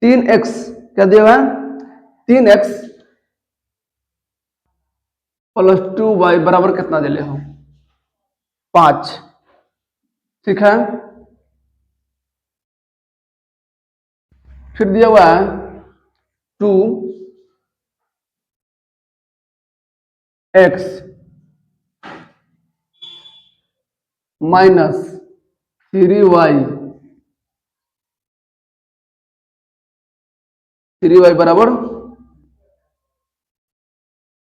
3x क्या दिया हुआ है, 3x प्लस 2y बराबर कितना दे ले हो, 5। ठीक है, फिर दिया हुआ है 2x माइनस 3y बराबर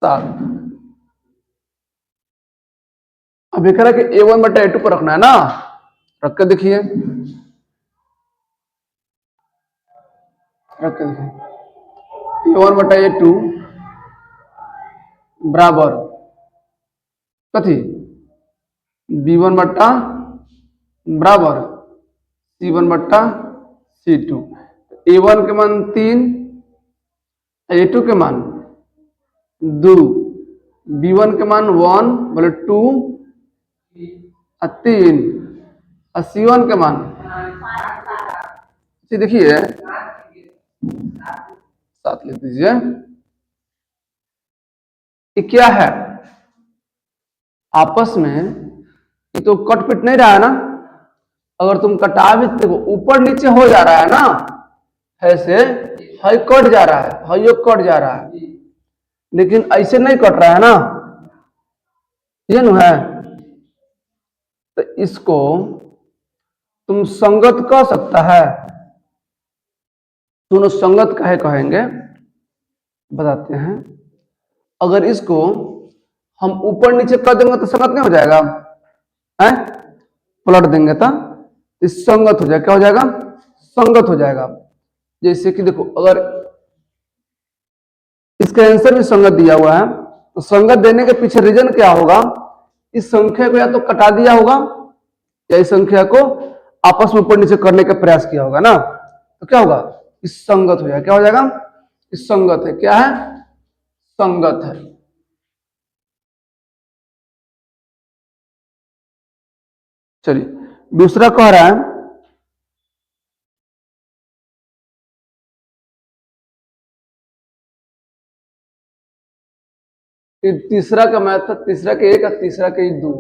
7। अब ये कह रहा है कि a1 बटा a2 पर रखना है ना, रख कर देखिए, a1 बटा a2 बराबर कथी, b1 बटा बराबर c1 बटा c2। a1 के मान 3, a2 के मान 2, b1 के मान 1 बोले 2 और 3 और c1 के मान देखिए 7 लिख दीजिए। ये क्या है, आपस में ये तो कट पिट नहीं रहा है ना, अगर तुम कटा भी देखो ऊपर नीचे हो जा रहा है ना, ऐसे हाई कट जा रहा है, हाइयो कट जा रहा है, लेकिन ऐसे नहीं कट रहा है ना, ये न है, तो इसको तुम संगत कह सकता है। दोनों संगत काहे कहेंगे बताते हैं। अगर इसको हम ऊपर नीचे कर देंगे तो संगत नहीं हो जाएगा है, पलट देंगे तो इस संगत हो जाएगा, क्या हो जाएगा, संगत हो जाएगा। जैसे कि देखो अगर इसका आंसर भी संगत दिया हुआ है तो संगत देने के पीछे रीजन क्या होगा, इस संख्या को या तो कटा दिया होगा या इस संख्या को आपस में ऊपर नीचे करने का प्रयास किया होगा ना, तो क्या होगा, इस संगत हो जाएगा, क्या हो जाएगा, इस संगत है, क्या है, संगत है। चलिए दूसरा कह रहा है कि तीसरा का मैथ था, तीसरा के 1 और तीसरा के 2,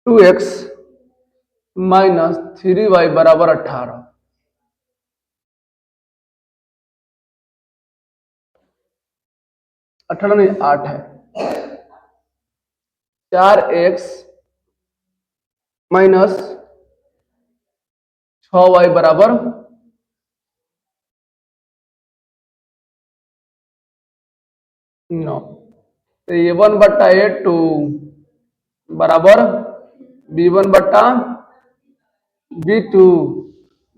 टू एक्स माइनस 3y बराबर 18, 18 नहीं 8 है, 4x माइनस 6y बराबर 9। तो a1 बटा a2 बराबर b1 बटा b2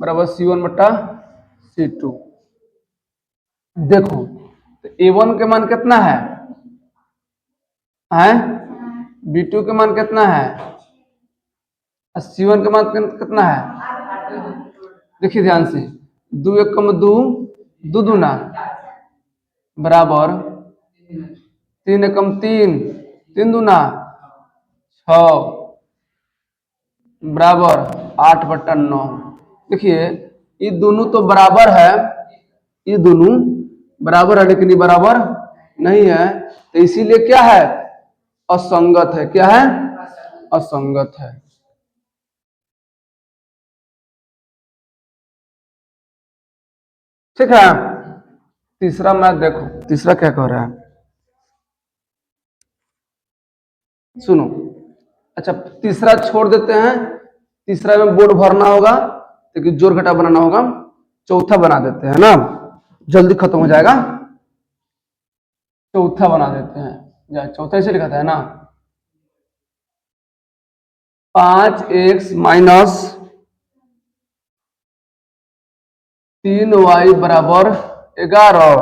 बराबर c1 बटा c2। देखो तो a1 के मान कितना है, b2 के मान कितना है और c1 के मान कितना है, देखिए ध्यान से, 2 एकम 2, 2 दूना बराबर 3 एकम 3, 3 दूना 6 बराबर 8 बटा 9। देखिए ये दोनों तो बराबर है, ये दोनों बराबर है लेकिन ये बराबर नहीं है, तो इसीलिए क्या है, असंगत है, क्या है, असंगत है। ठीक है, तीसरा मैथ देखो, तीसरा क्या कह रहा है, सुनो। अच्छा तीसरा छोड़ देते हैं, तीसरा में बोर्ड भरना होगा लेकिन जोड़ घटा बनाना होगा, चौथा बना देते हैं ना, जल्दी खत्म हो जाएगा, चौथा बना देते हैं, चौथा ऐसे लिखा था है ना, 5x माइनस 3y बराबर 11,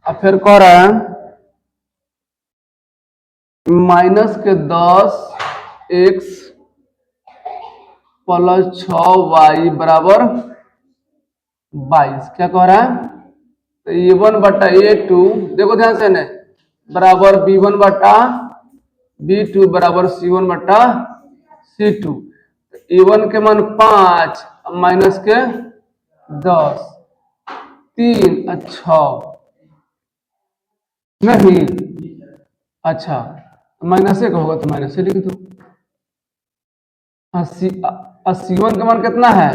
अब फिर कह रहा है माइनस के 10x प्लस 6y बराबर 22। क्या कह रहा है, तो A1 बटा A2 देखो ध्यान से, नहीं बराबर B1 बटा B2 बराबर C1 बटा C2। A1 के मान 5 माइनस के 10, 3 अच्छा नहीं, अच्छा माइनस एक होगा तो माइनस से लिख दो। C1 का मान कितना है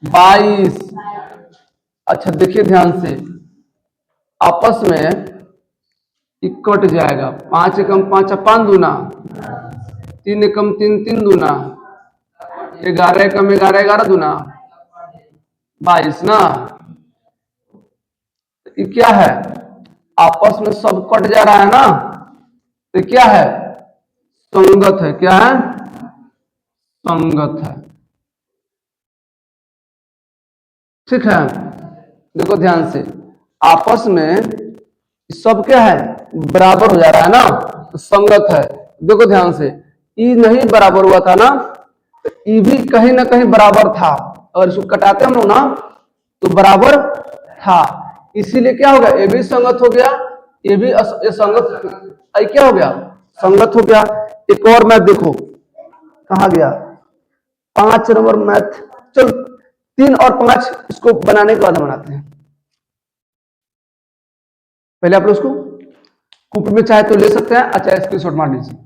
22। अच्छा देखिए ध्यान से, आपस में कट जाएगा, 5 एकम 5 5 दूना, 3 एकम 3 3 दूना, 11 एकम 11 11 दूना 22 ना। ये क्या है, आपस में सब कट जा रहा है ना, तो क्या है संगत है। क्या है संगत है। ठीक है, देखो ध्यान से, आपस में सब क्या है बराबर हो जा रहा है ना, तो संगत है। देखो ध्यान से, ई नहीं बराबर हुआ था ना, तो ई भी कहीं ना कहीं बराबर था, और इसको कटाते हम लोग ना तो बराबर था, इसीलिए क्या हो गया ये भी संगत हो गया, ये भी संगत, क्या हो गया संगत हो गया। एक और मैथ देखो कहा गया, 5 नंबर मैथ, चल 3 और 5 इसको बनाने के बाद हम बनाते हैं। पहले आप लोग उसको कॉपी में चाहे तो ले सकते हैं, अच्छा स्क्रीनशॉट मार लीजिए।